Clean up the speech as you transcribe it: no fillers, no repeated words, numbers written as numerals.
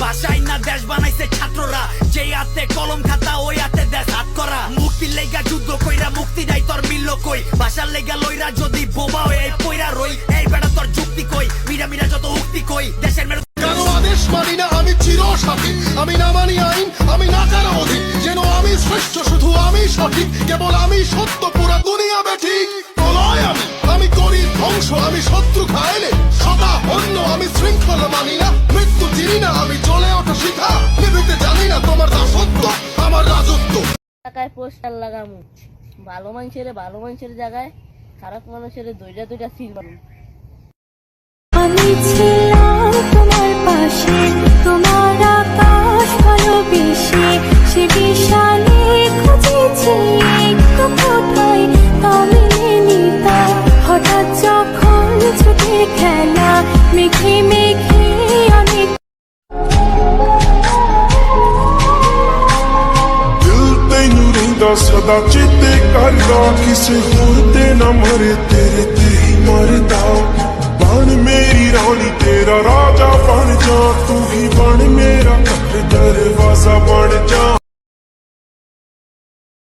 ভাষাই না দেশ বানাইছে ছাত্ররা, যেই হাতে কলম খাতা ওই হাতে দেশ হাত করা। মুক্তির লেগা যুদ্ধ কইরা মুক্তি দেয় তোর মিলল কই, ভাষার লেগা লইরা যদি বোবা হয়ে পইরা রই। এই বেটা তোর যুক্তি কই, মিরা মিরা যত উক্তি কই, দেশের মেরু কেন আদেশ মানি না আমি চিরসাথী, আমি না মানি আইন, আমি না কারো অধীন, যেন আমি শ্রেষ্ঠ শুধু আমি সঠিক, কেবল আমি সত্য পুরা দুনিয়া বেঠিক। প্রলয় আমি করি ধ্বংস, আমি শত্রু খাইলে সদা অন্য, আমি শৃঙ্খলা মানি না, মৃত্যু চিনি না, আমি জ্বলে ওঠা শিখা, নিভিতে জানি না তোমার দাসত্ব আমার রাজত্ব। টাকায় পোস্টার লাগামু, ভালো মানুষের জায়গায় খারাপ মানুষের দুইটা সিল বানু। আমি ছিলাম তোমার পাশে, তোমার আকাশ ভালোবেসে, সে বিশালে খুঁজেছি একটু কোথায় তা মেলেনি তা। হঠাৎ যখন ছুটে খেলা মেঘে মেঘে অনেক ਸਦਾ ਚੇਤੇ ਕਰਦਾ, ਕਿਸੇ ਹੋਰ ਤੇ ਨਾ ਮਰੇ ਤੇਰੇ ਤੇ ਹੀ ਮਰਦਾ। ਬਣ ਮੇਰੀ ਰਾਣੀ ਤੇਰਾ ਰਾਜਾ ਬਣ ਜਾ, ਤੂੰ ਹੀ